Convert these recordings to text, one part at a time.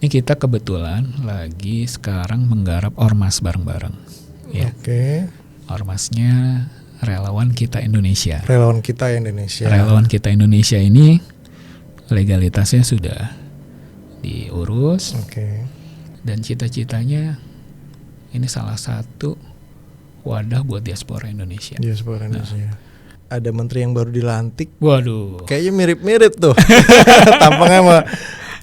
Ini kita kebetulan lagi sekarang menggarap ormas bareng-bareng. Ya. Oke. Ormasnya Relawan Kita Indonesia. Relawan Kita Indonesia. Relawan Kita Indonesia ini legalitasnya sudah diurus. Oke. Dan cita-citanya ini salah satu wadah buat diaspora Indonesia. Diaspora Indonesia. Ada menteri yang baru dilantik. Waduh. Kayaknya mirip-mirip tuh. Tampangnya sama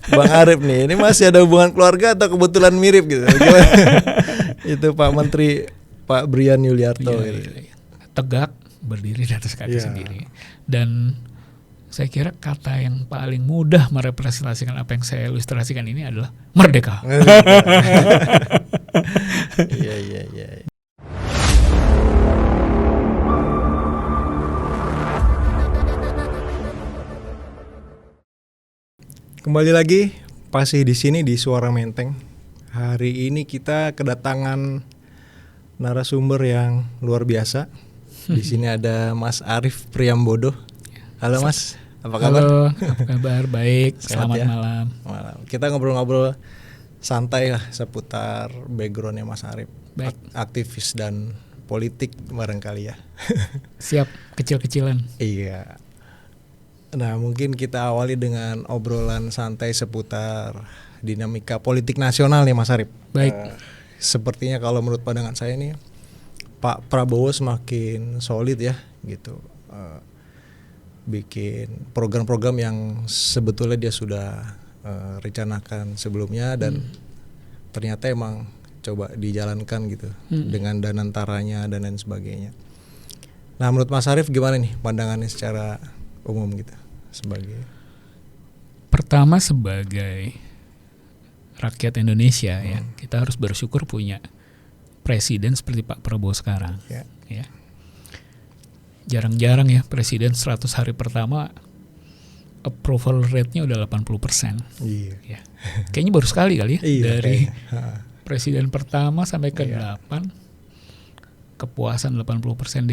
Bang Arif nih. Ini masih ada hubungan keluarga atau kebetulan mirip gitu? Itu Pak Menteri Pak Brian Yuliarto. Iya, gitu. iya. Tegak, berdiri di atas kaki Iya. sendiri. Dan saya kira kata yang paling mudah merepresentasikan apa yang saya ilustrasikan ini adalah merdeka. Iya. Kembali lagi masih di sini di Suara Menteng. Hari ini kita kedatangan narasumber yang luar biasa. Di sini ada Mas Arif Priambodo. Halo Mas, apa kabar? Halo, apa kabar? Baik, Sehat selamat ya? malam. Malam. Kita ngobrol-ngobrol santai lah seputar backgroundnya Mas Arif. Baik. Aktivis dan politik barangkali ya. Siap, kecil-kecilan. Iya. Nah, mungkin kita awali dengan obrolan santai seputar dinamika politik nasional nih Mas Arif. Baik. Sepertinya kalau menurut pandangan saya nih Pak Prabowo semakin solid ya gitu. Bikin program-program yang sebetulnya dia sudah rencanakan sebelumnya dan ternyata emang coba dijalankan gitu dengan danantaranya dan lain sebagainya. Nah, menurut Mas Arif gimana nih pandangannya secara umum gitu sebagai Pertama sebagai rakyat Indonesia ya, kita harus bersyukur punya presiden seperti Pak Prabowo sekarang. ya. Ya. Jarang-jarang ya presiden 100 hari pertama approval rate-nya udah 80%. Iya. Ya. Kayaknya baru sekali kali ya Iya, dari kayaknya. presiden pertama sampai ke Iya. 8 kepuasan 80%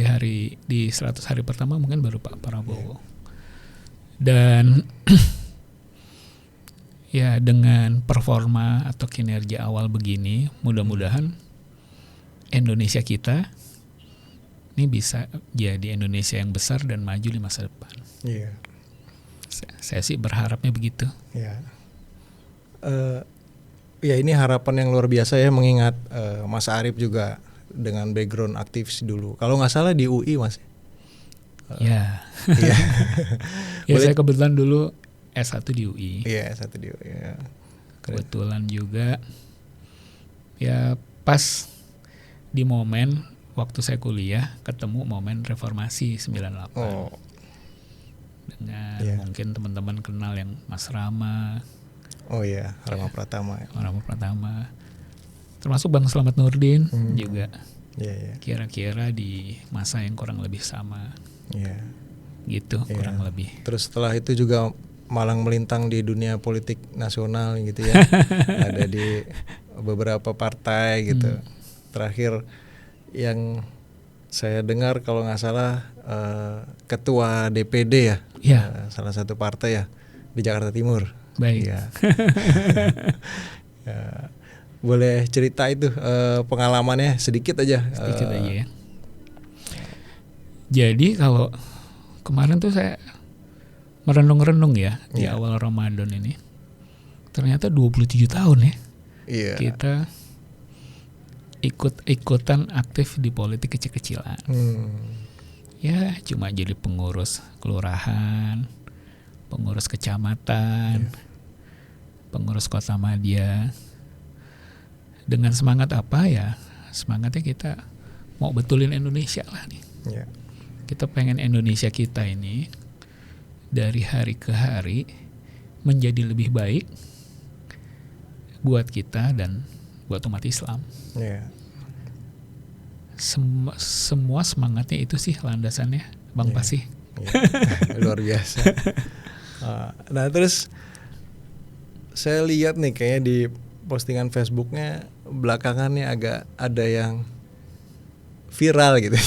di 100 hari pertama mungkin baru Pak Prabowo. Dan ya dengan performa atau kinerja awal begini, mudah-mudahan Indonesia kita ini bisa jadi Indonesia yang besar dan maju di masa depan. Iya. Saya sih berharapnya begitu. Ya. Ya ini harapan yang luar biasa ya mengingat Mas Arif juga dengan background aktivis dulu. Kalau nggak salah di UI Mas. Ya. Iya. Ya Boleh- saya kebetulan dulu S1 di UI. Iya satu di UI. Ya. Kebetulan juga ya pas di momen waktu saya kuliah ketemu momen reformasi 98. Oh. Dengan Iya. mungkin teman-teman kenal yang Mas Rama, Oh iya, Rama Pratama. Rama Pratama, termasuk Bang Slamet Nurdin juga Iya. kira-kira di masa yang kurang lebih sama Iya. gitu, Iya. kurang lebih. Terus setelah itu juga malang melintang di dunia politik nasional gitu ya. Ada di beberapa partai gitu. Terakhir yang saya dengar kalau nggak salah ketua DPD ya. Iya. Salah satu partai ya di Jakarta Timur. Baik. Iya. Ya, boleh cerita itu pengalamannya sedikit aja. Sedikit aja ya. Jadi kalau kemarin tuh saya merenung-renung ya di Iya. awal Ramadan ini. Ternyata 27 tahun ya Iya. kita ikut-ikutan aktif di politik kecil-kecilan. Ya cuma jadi pengurus kelurahan, pengurus kecamatan, pengurus kota madya. Dengan semangat apa ya? Semangatnya kita mau betulin Indonesia lah nih. Iya. Kita pengen Indonesia kita ini dari hari ke hari menjadi lebih baik buat kita dan buat umat Islam. Iya. Semua semangatnya itu sih landasannya, Bang Iya. Pasih. Iya. Luar biasa. Nah terus saya lihat nih kayaknya di postingan Facebooknya belakangannya agak ada yang viral gitu.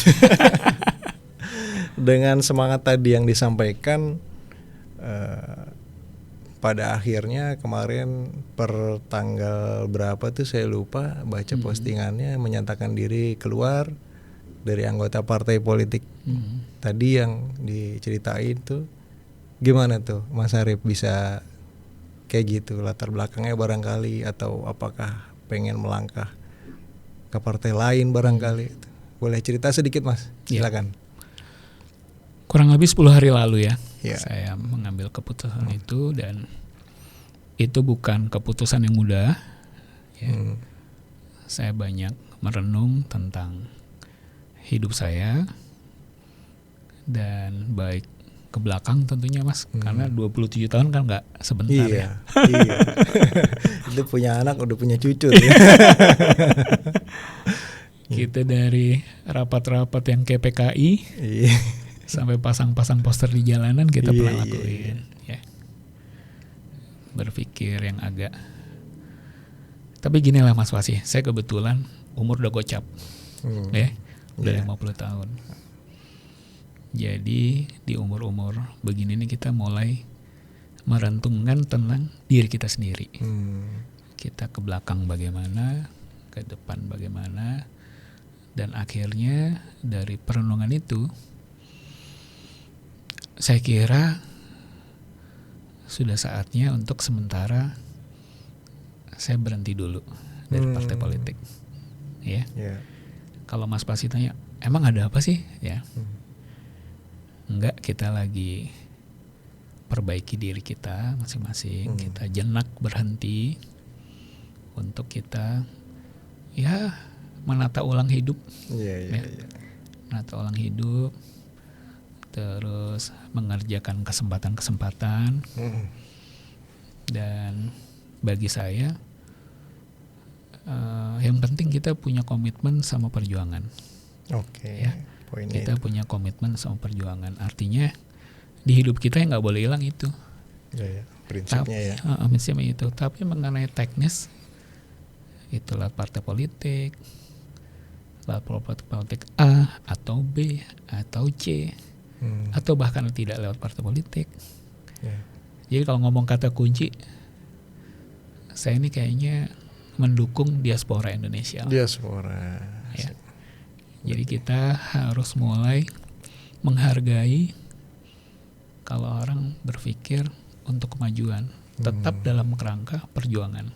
Dengan semangat tadi yang disampaikan, pada akhirnya kemarin per tanggal berapa tuh saya lupa baca postingannya menyatakan diri keluar dari anggota partai politik. Tadi yang diceritain tuh gimana tuh Mas Arif bisa kayak gitu, latar belakangnya barangkali, atau apakah pengen melangkah ke partai lain barangkali. Boleh cerita sedikit Mas, silakan. Kurang lebih 10 hari lalu ya, Ya. saya mengambil keputusan itu, dan itu bukan keputusan yang mudah. Ya. Saya banyak merenung tentang hidup saya, dan baik ke belakang tentunya Mas, karena 27 tahun kan nggak sebentar ya. Iya. Itu punya anak udah punya cucu ya. Kita dari rapat-rapat yang KPKI Iya. sampai pasang-pasang poster di jalanan kita pernah Iya, lakuin. Ya. Berpikir yang agak. Tapi gini lah Mas Wasi, saya kebetulan umur udah gocap, ya, udah 50 tahun. Jadi di umur-umur begini nih kita mulai merentungkan tentang diri kita sendiri. Kita ke belakang bagaimana, ke depan bagaimana, dan akhirnya dari perenungan itu saya kira sudah saatnya untuk sementara saya berhenti dulu dari partai politik. Ya. Kalau Mas Pasi tanya, emang ada apa sih? Ya. Enggak, kita lagi perbaiki diri kita masing-masing. Kita jenak berhenti untuk kita ya menata ulang hidup. Menata ulang hidup, terus mengerjakan kesempatan-kesempatan. Dan bagi saya yang penting kita punya komitmen sama perjuangan. Ya. Kita punya komitmen sama perjuangan. Artinya di hidup kita yang nggak boleh hilang itu. Prinsipnya prinsipnya itu. Tapi mengenai teknis, itu lewat partai politik, lewat partai politik A atau B atau C, atau bahkan tidak lewat partai politik. Jadi kalau ngomong kata kunci, saya ini kayaknya mendukung diaspora Indonesia. Diaspora. Ya. Jadi kita harus mulai menghargai kalau orang berpikir untuk kemajuan, tetap dalam kerangka perjuangan.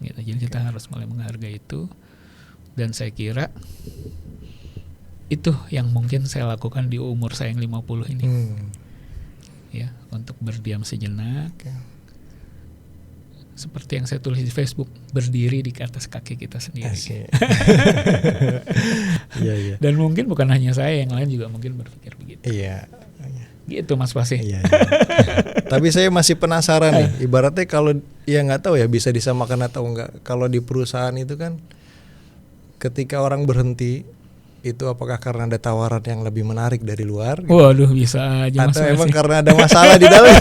Gitu. Jadi kita harus mulai menghargai itu, dan saya kira itu yang mungkin saya lakukan di umur saya yang 50 ini. Ya, untuk berdiam sejenak. Seperti yang saya tulis di Facebook, berdiri di atas kaki kita sendiri. Dan mungkin bukan hanya saya, yang lain juga mungkin berpikir begitu. Gitu Mas Pasi. Tapi saya masih penasaran nih, ibaratnya kalau ya nggak tahu ya bisa disamakan atau enggak. Kalau di perusahaan itu kan, ketika orang berhenti itu apakah karena ada tawaran yang lebih menarik dari luar? Gitu? Waduh, bisa aja Mas Atau Pasi. emang karena ada masalah di dalam?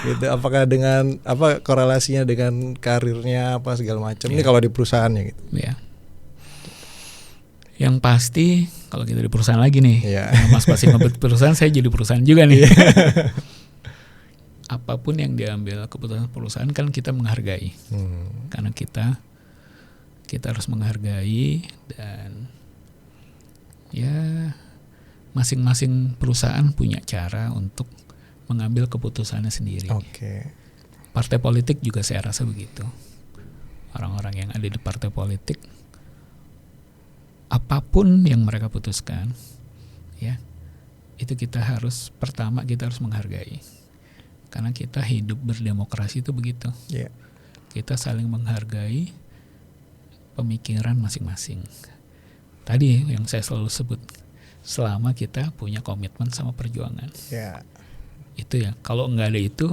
Gitu, apakah dengan apa korelasinya dengan karirnya apa segala macam. Ini kalau di perusahaannya gitu. Ya. Yang pasti kalau kita di perusahaan lagi nih, Mas Pasi ngebet perusahaan, saya jadi perusahaan juga nih. Apapun yang diambil keputusan perusahaan kan kita menghargai, karena kita harus menghargai, dan ya masing-masing perusahaan punya cara untuk mengambil keputusannya sendiri. Partai politik juga saya rasa begitu. Orang-orang yang ada di partai politik, apapun yang mereka putuskan, ya, itu kita harus menghargai. Karena kita hidup berdemokrasi itu begitu. Kita saling menghargai pemikiran masing-masing. Tadi yang saya selalu sebut, selama kita punya komitmen sama perjuangan. Itu ya, kalau nggak ada itu,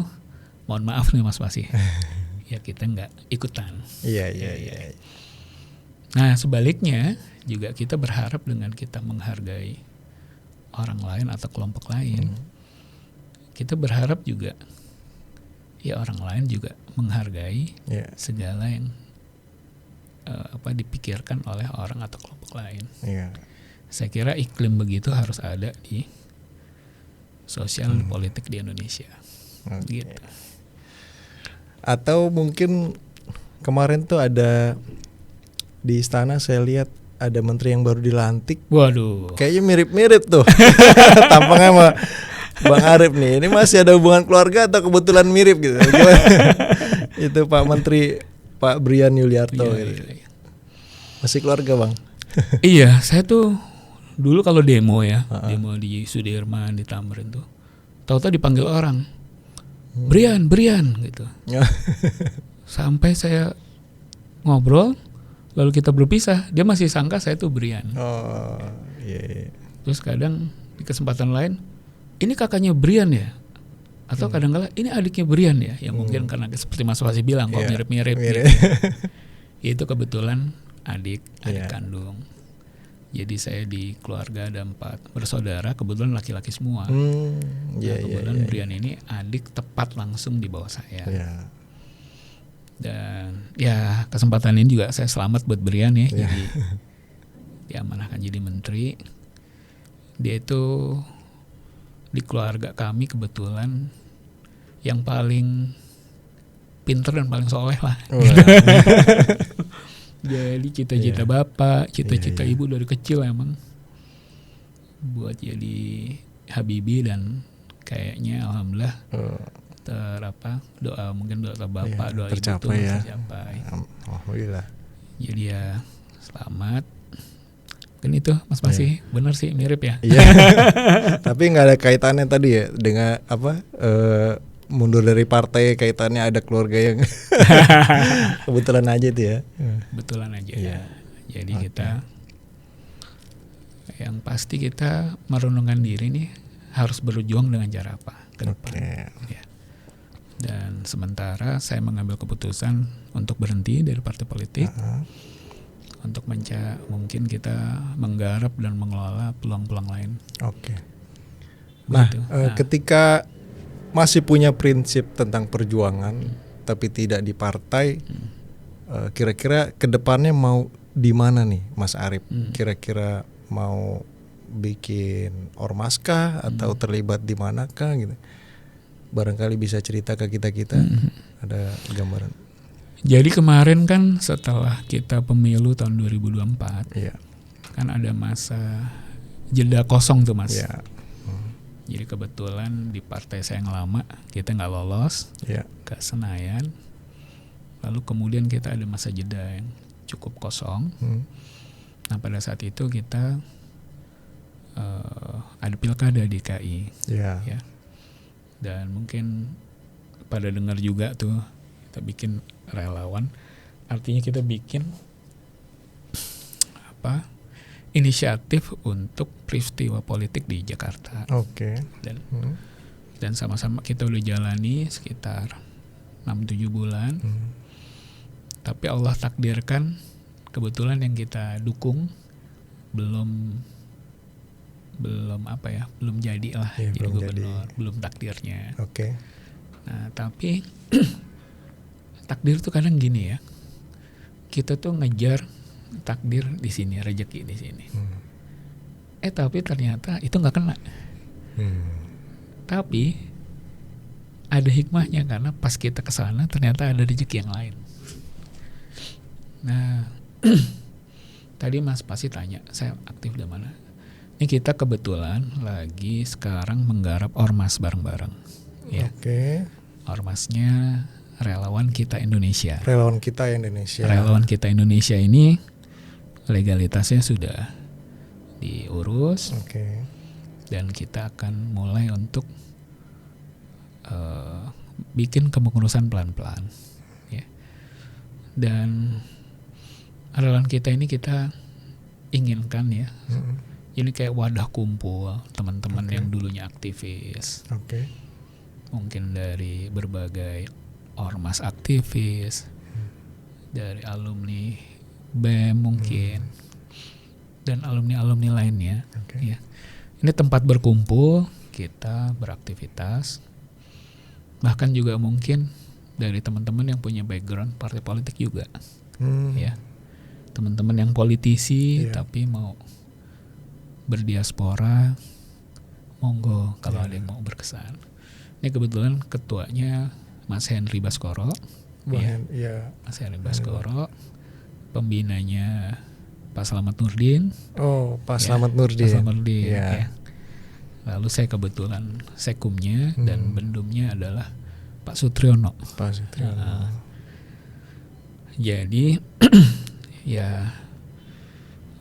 mohon maaf nih Mas Pasi, ya kita nggak ikutan. Nah sebaliknya juga kita berharap dengan kita menghargai orang lain atau kelompok lain, kita berharap juga ya orang lain juga menghargai segala yang dipikirkan oleh orang atau kelompok lain. Saya kira iklim begitu harus ada di sosial politik di Indonesia. Gitu. Atau mungkin kemarin tuh ada di istana saya lihat ada menteri yang baru dilantik. Waduh. Kayaknya mirip-mirip tuh. Tampangnya sama Bang Arif nih. Ini masih ada hubungan keluarga atau kebetulan mirip gitu? Itu Pak Menteri Pak Brian Yuliarto. Gitu. Iya. Masih keluarga Bang? Iya, saya tuh dulu kalau demo ya, demo di Sudirman, di Tamrin tuh, tahu-tahu dipanggil orang, Brian gitu. Sampai saya ngobrol, lalu kita berpisah, dia masih sangka saya tuh Brian. Oh, iya. Terus kadang di kesempatan lain, ini kakaknya Brian ya, atau kadang-kala ini adiknya Brian ya, yang mungkin karena seperti Mas Wasi bilang kok mirip-mirip. Gitu. Itu kebetulan adik kandung. Jadi saya di keluarga ada 4 bersaudara, kebetulan laki-laki semua. Kebetulan Brian ini adik tepat langsung di bawah saya. Dan ya kesempatan ini juga saya selamat buat Brian ya. Jadi diamanahkan jadi menteri. Dia itu di keluarga kami kebetulan yang paling pinter dan paling soleh lah. Jadi cita-cita bapak, cita-cita ibu dari kecil emang buat jadi Habibie, dan kayaknya alhamdulillah doa bapak, doa tercapai ibu ya. Tercapai. Alhamdulillah. Jadi ya selamat. Kan itu Mas Pasi benar sih mirip ya. Iya. Tapi nggak ada kaitannya tadi ya dengan mundur dari partai, kaitannya ada keluarga yang kebetulan aja tuh ya. Betulan aja ya. Jadi kita yang pasti kita merenungkan diri nih harus berjuang dengan cara apa ke depan. Ya. Dan sementara saya mengambil keputusan untuk berhenti dari partai politik, untuk mungkin kita menggarap dan mengelola peluang-peluang lain. Nah, ketika masih punya prinsip tentang perjuangan tapi tidak di partai, kira-kira kedepannya mau di mana nih Mas Arif? Kira-kira mau bikin ormas kah atau terlibat di manakah gitu? Barangkali bisa cerita ke kita ada gambaran. Jadi kemarin kan setelah kita pemilu tahun 2024, kan ada masa jeda kosong tuh Mas. Jadi kebetulan di partai saya yang lama kita nggak lolos ke Senayan, lalu kemudian kita ada masa jeda yang cukup kosong. Nah pada saat itu kita ada pilkada di DKI, ya. Dan mungkin pada dengar juga tuh kita bikin relawan, artinya kita bikin inisiatif untuk peristiwa politik di Jakarta. Dan sama-sama kita udah jalani sekitar 6-7 bulan. Tapi Allah takdirkan kebetulan yang kita dukung belum jadi lah jadi gubernur, belum takdirnya. Nah, tapi takdir tuh kadang gini ya. Kita tuh ngejar takdir di sini, rezeki di sini. Tapi ternyata itu nggak kena. Tapi ada hikmahnya karena pas kita kesana ternyata ada rezeki yang lain. Nah, tadi Mas Pasi tanya, saya aktif di mana? Ini kita kebetulan lagi sekarang menggarap ormas bareng-bareng. Ya. Ormasnya Relawan Kita Indonesia. Relawan Kita Indonesia. Relawan Kita Indonesia ini legalitasnya sudah diurus. Dan kita akan mulai untuk bikin kepengurusan pelan-pelan. Ya. Dan Relawan Kita ini kita inginkan ya. Ini kayak wadah kumpul teman-teman yang dulunya aktivis. Mungkin dari berbagai ormas aktivis, dari alumni BEM mungkin, dan alumni-alumni lainnya. Ya. Ini tempat berkumpul, kita beraktivitas. Bahkan juga mungkin dari teman-teman yang punya background partai politik juga. Ya. Teman-teman yang politisi tapi mau berdiaspora, monggo kalau ada yang mau berkesan. Ini kebetulan ketuanya Mas Henry Baskoro, Mas Henry Baskoro, pembinanya Pak Slamet Nurdin. Oh, Pak Slamet Nurdin. Pak Slamet Nurdin. Ya. Lalu saya kebetulan sekumnya dan bendumnya adalah Pak Sutriyono. Pak Sutriyono. Jadi ya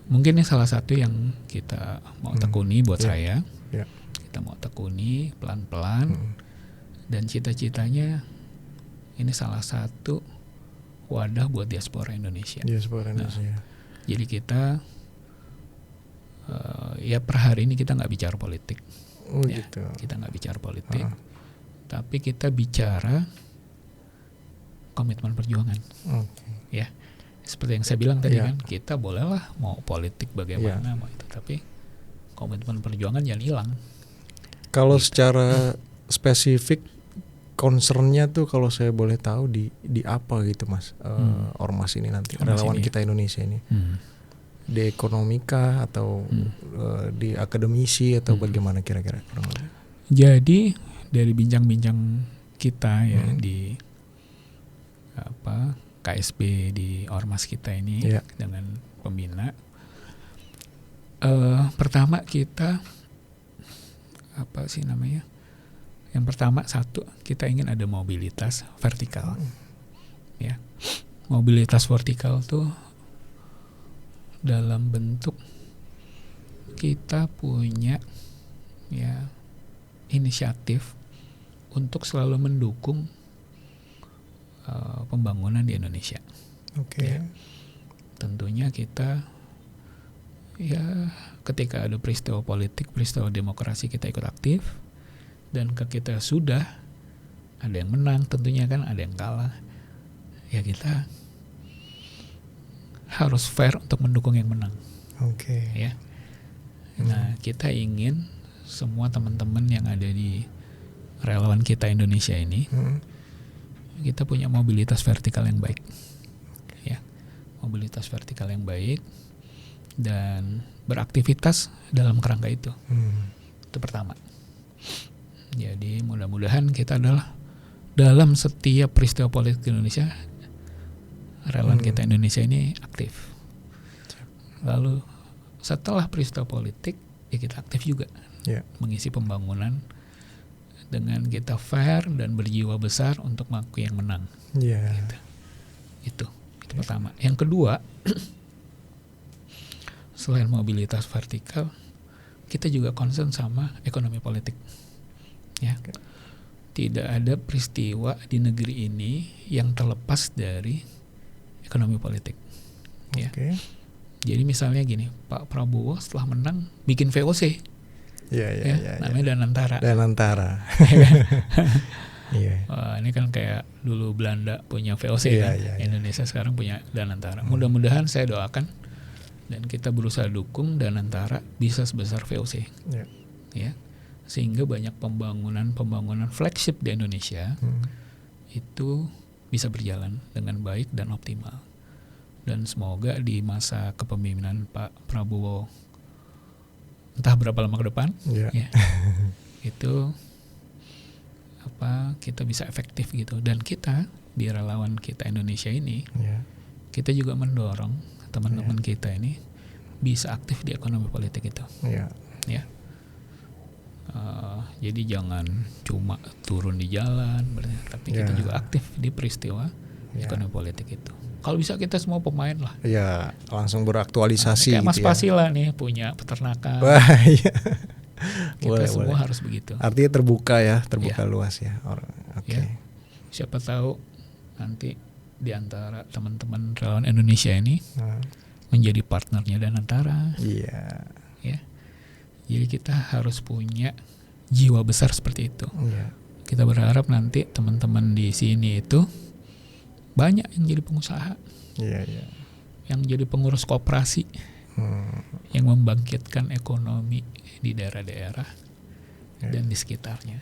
mungkin ini salah satu yang kita mau tekuni buat saya. Kita mau tekuni pelan-pelan dan cita-citanya ini salah satu wadah buat diaspora Indonesia. Jadi kita ya per hari ini kita nggak bicara politik. Gitu. Kita nggak bicara politik, tapi kita bicara komitmen perjuangan. Ya, seperti yang saya bilang tadi kan, kita bolehlah mau politik bagaimana mau itu, tapi komitmen perjuangan jangan hilang. Kalau secara spesifik concernnya tuh kalau saya boleh tahu di apa gitu Mas, ormas ini nanti relawan kita Indonesia ini, di ekonomika atau di akademisi atau bagaimana kira-kira? Jadi dari bincang-bincang kita ya di KSB di ormas kita ini dengan pembina, pertama kita yang pertama satu, kita ingin ada mobilitas vertikal. Ya, mobilitas vertikal tuh dalam bentuk kita punya ya inisiatif untuk selalu mendukung pembangunan di Indonesia. Ya, tentunya kita ya ketika ada peristiwa politik, peristiwa demokrasi kita ikut aktif, dan kita sudah ada yang menang, tentunya kan ada yang kalah, ya kita harus fair untuk mendukung yang menang. Ya, nah kita ingin semua teman-teman yang ada di relawan kita Indonesia ini, kita punya mobilitas vertikal yang baik, ya, mobilitas vertikal yang baik dan beraktivitas dalam kerangka itu. Itu pertama. Jadi mudah-mudahan kita adalah dalam setiap peristiwa politik di Indonesia, relawan kita Indonesia ini aktif. Lalu setelah peristiwa politik ya kita aktif juga mengisi pembangunan dengan kita fair dan berjiwa besar untuk mengakui yang menang. Gitu. Itu pertama. Yang kedua, selain mobilitas vertikal, kita juga concern sama ekonomi politik. Ya, tidak ada peristiwa di negeri ini yang terlepas dari ekonomi politik. Ya. Jadi misalnya gini, Pak Prabowo setelah menang bikin VOC. Namanya Danantara. Ini kan kayak dulu Belanda punya VOC kan. Indonesia sekarang punya Danantara. Mudah-mudahan saya doakan dan kita berusaha dukung Danantara bisa sebesar VOC. Ya. Sehingga banyak pembangunan flagship di Indonesia itu bisa berjalan dengan baik dan optimal. Dan semoga di masa kepemimpinan Pak Prabowo entah berapa lama ke depan, ya, itu kita bisa efektif gitu. Dan kita di relawan kita Indonesia ini, kita juga mendorong teman-teman kita ini bisa aktif di ekonomi politik itu. Ya. Jadi jangan cuma turun di jalan, tapi kita juga aktif di peristiwa ekonomi politik itu. Kalau bisa kita semua pemain lah. Ya, langsung beraktualisasi. Kayak Mas gitu Pasila nih punya peternakan. Kita semua harus begitu. Artinya terbuka luas ya. Siapa tahu nanti di antara teman-teman relawan Indonesia ini menjadi partnernya Danantara. Ya. Jadi kita harus punya jiwa besar seperti itu. Kita berharap nanti teman-teman di sini itu banyak yang jadi pengusaha, yang jadi pengurus koperasi, yang membangkitkan ekonomi di daerah-daerah dan di sekitarnya.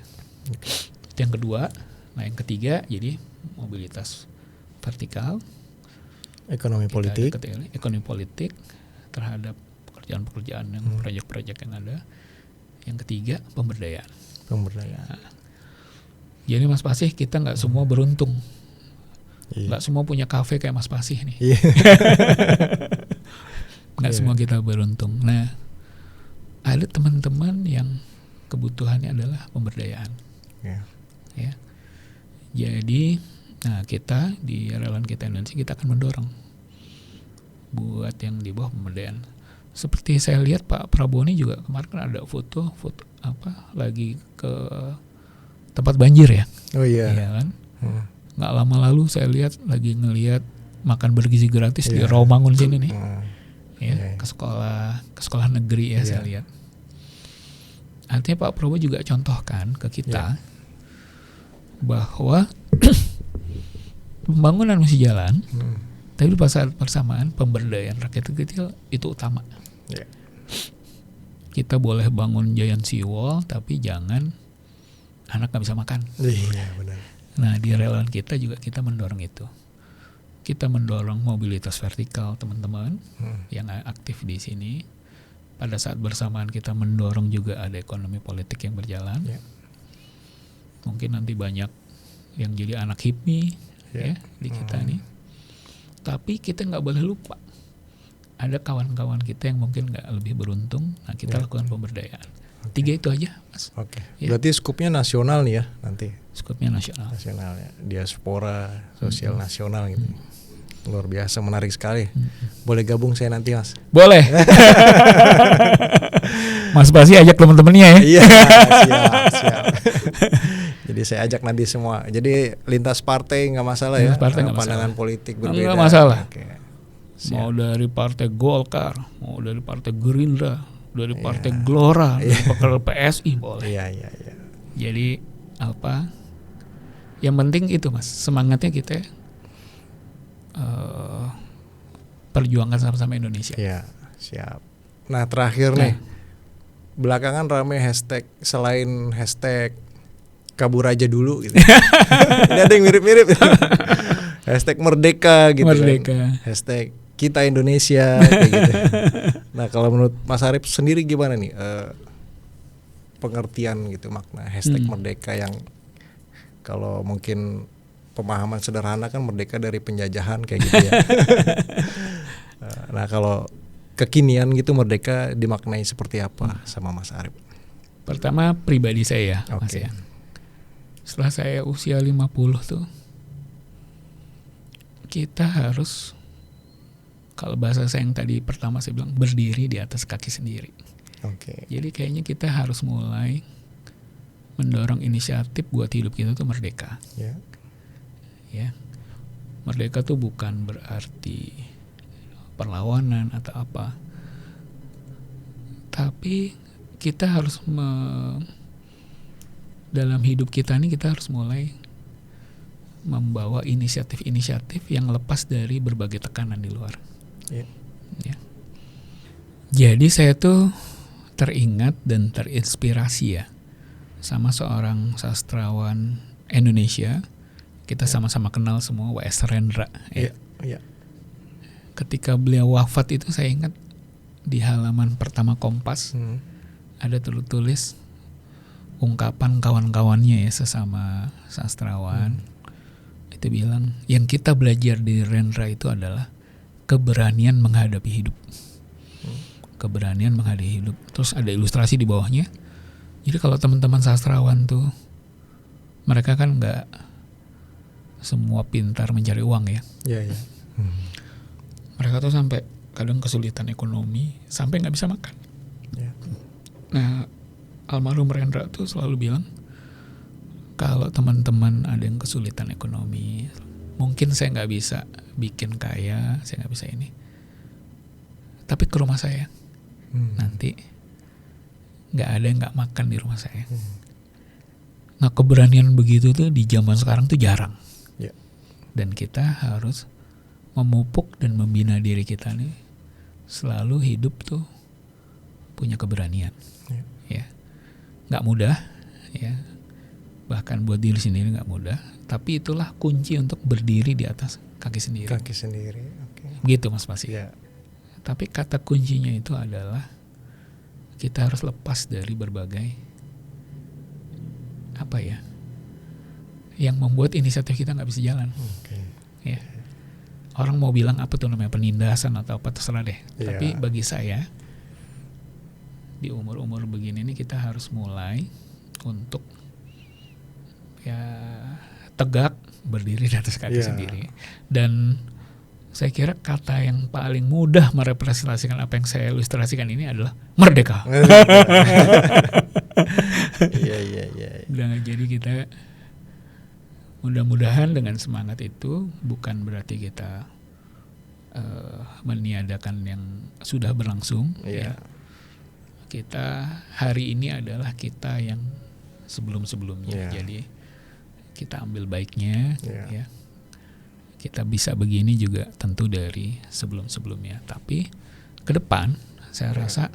Itu yang kedua. Nah yang ketiga jadi mobilitas vertikal, ekonomi politik terhadap pekerjaan-pekerjaan yang proyek-proyek yang ada. Yang ketiga pemberdayaan. Pemberdayaan. Jadi Mas Pasih, kita nggak semua beruntung, Iya. nggak semua punya kafe kayak Mas Pasih nih. Iya. Nggak Iya. semua kita beruntung. Nah, ada teman-teman yang kebutuhannya adalah pemberdayaan. Iya. Ya. Jadi, nah kita di Relawan Kita Indonesia kita akan mendorong buat yang di bawah pemberdayaan. Seperti saya lihat Pak Prabowo ini juga kemarin kan ada foto apa lagi ke tempat banjir ya. Oh iya. Iya kan? Nggak lama lalu saya lihat lagi ngelihat makan bergizi gratis di Iya. Rawamangun sini nih. Ya, Iya. ke sekolah negeri ya Iya. saya lihat. Artinya Pak Prabowo juga contohkan ke kita bahwa pembangunan mesti jalan, tapi pada saat bersamaan pemberdayaan rakyat kecil itu utama. Iya. Kita boleh bangun giant seawall, tapi jangan anak nggak bisa makan. Iya, benar. Nah, di Relawan Kita juga kita mendorong itu. Kita mendorong mobilitas vertikal teman-teman yang aktif di sini. Pada saat bersamaan kita mendorong juga ada ekonomi politik yang berjalan. Ya. Mungkin nanti banyak yang jadi anak HIPMI ya di kita nih. Tapi kita nggak boleh lupa ada kawan-kawan kita yang mungkin nggak lebih beruntung. Nah, kita lakukan pemberdayaan. 3 itu aja, Mas. Oke. Ya. Berarti skupnya nasional nih ya nanti. Skupnya nasional. Nasional ya. Diaspora sosial nasional gitu. Luar biasa, menarik sekali. Boleh gabung saya nanti, Mas? Boleh. Mas Basi ajak teman-temannya ya. Iya, siap. Jadi saya ajak nanti semua. Jadi lintas partai nggak masalah Lintas ya. partai nggak Pandangan masalah. politik berbeda. Nggak masalah. Oke. Mau dari partai Golkar, mau dari partai Gerindra, dari partai Gelora, dari partai PSI boleh. Iya. Jadi apa? Yang penting itu, Mas, semangatnya kita perjuangkan sama-sama Indonesia. Iya, siap. Nah, terakhir nih. Belakangan rame hashtag, selain hashtag kabur aja dulu gitu. Ini ada yang mirip-mirip. Hashtag merdeka gitu. Merdeka. Kan. Hashtag kita Indonesia kayak gitu. Nah, kalau menurut Mas Arif sendiri gimana nih pengertian gitu makna hashtag merdeka yang kalau mungkin pemahaman sederhana kan merdeka dari penjajahan kayak gitu ya. Nah, kalau kekinian gitu merdeka dimaknai seperti apa sama Mas Arif? Pertama pribadi saya, Mas Oke. ya. Setelah saya usia 50 tuh kita harus, kalau bahasa saya yang tadi pertama saya bilang, berdiri di atas kaki sendiri. Oke. Jadi kayaknya kita harus mulai mendorong inisiatif buat hidup kita tuh merdeka. Ya. Ya. Merdeka tuh bukan berarti perlawanan atau apa. Tapi kita harus dalam hidup kita ini kita harus mulai membawa inisiatif-inisiatif yang lepas dari berbagai tekanan di luar. Ya. Ya. Jadi saya tuh teringat dan terinspirasi ya sama seorang sastrawan Indonesia. Kita sama-sama kenal semua, W.S. Rendra. Ya. Ya. Ketika beliau wafat itu saya ingat di halaman pertama Kompas ada tertulis ungkapan kawan-kawannya ya sesama sastrawan. Itu bilang yang kita belajar di Rendra itu adalah keberanian menghadapi hidup. Keberanian menghadapi hidup. Terus ada ilustrasi di bawahnya. Jadi kalau teman-teman sastrawan tuh mereka kan nggak semua pintar mencari uang ya. Iya. Mereka tuh sampai kadang kesulitan ekonomi sampai nggak bisa makan. Ya. Nah, almarhum Rendra tuh selalu bilang kalau teman-teman ada yang kesulitan ekonomi, mungkin saya nggak bisa bikin kaya, saya nggak bisa ini. Tapi ke rumah saya nanti nggak ada yang nggak makan di rumah saya. Nah, keberanian begitu tuh di zaman sekarang tuh jarang. Ya. Dan kita harus memupuk dan membina diri kita nih selalu hidup tuh punya keberanian. Ya. Nggak mudah, ya. Bahkan buat diri sendiri nggak mudah. Tapi itulah kunci untuk berdiri di atas kaki sendiri. Kaki sendiri. Oke. Begitu Mas Pasi. Ya. Tapi kata kuncinya itu adalah kita harus lepas dari berbagai apa ya yang membuat inisiatif kita nggak bisa jalan. Ya. Orang mau bilang apa tuh namanya penindasan atau apa terserah deh. Tapi bagi saya di umur-umur begini ini kita harus mulai untuk ya tegak berdiri di atas kaki sendiri. Dan saya kira kata yang paling mudah merepresentasikan apa yang saya ilustrasikan ini adalah merdeka. Jadi kita mudah-mudahan dengan semangat itu bukan berarti kita meniadakan yang sudah berlangsung. Ya. Kita hari ini adalah kita yang sebelum-sebelumnya. Jadi kita ambil baiknya. Ya. Kita bisa begini juga tentu dari sebelum-sebelumnya. Tapi ke depan saya rasa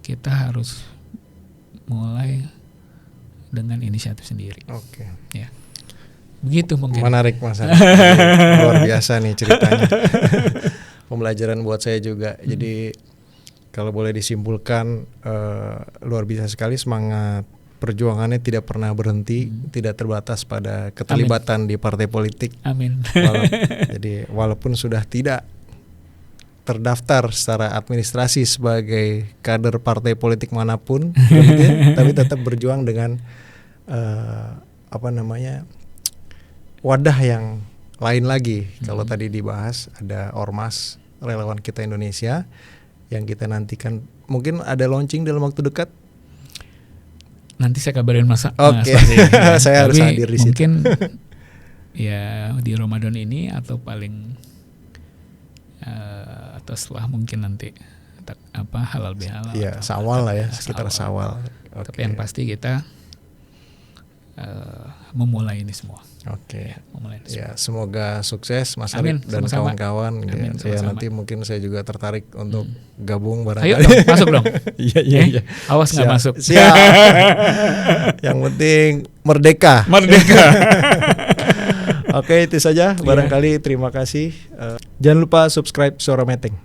kita harus mulai dengan inisiatif sendiri. Ya. Begitu mungkin. Menarik Mas Andi. Luar biasa nih ceritanya. Pembelajaran buat saya juga. Jadi kalau boleh disimpulkan luar biasa sekali semangat perjuangannya tidak pernah berhenti, tidak terbatas pada keterlibatan di partai politik. Amin. Jadi walaupun sudah tidak terdaftar secara administrasi sebagai kader partai politik manapun, tapi tetap berjuang dengan wadah yang lain lagi. Kalau tadi dibahas ada Ormas Relawan Kita Indonesia yang kita nantikan mungkin ada launching dalam waktu dekat. Nanti saya kabarin Mas. Saya harus hadir di situ. Mungkin ya di Ramadan ini atau paling atau setelah mungkin nanti halal bihalal. Iya, Syawal lah ya, sekitar Syawal. Tapi yang pasti kita memulai ini semua. Ya, semoga sukses Mas Arif dan kawan-kawan. Ya, nanti mungkin saya juga tertarik untuk gabung barangkali. Ayo dong, masuk dong. Iya. Awas nggak masuk. Siap. Yang penting merdeka. Oke, itu saja. Barangkali terima kasih. Jangan lupa subscribe Suara Meteng.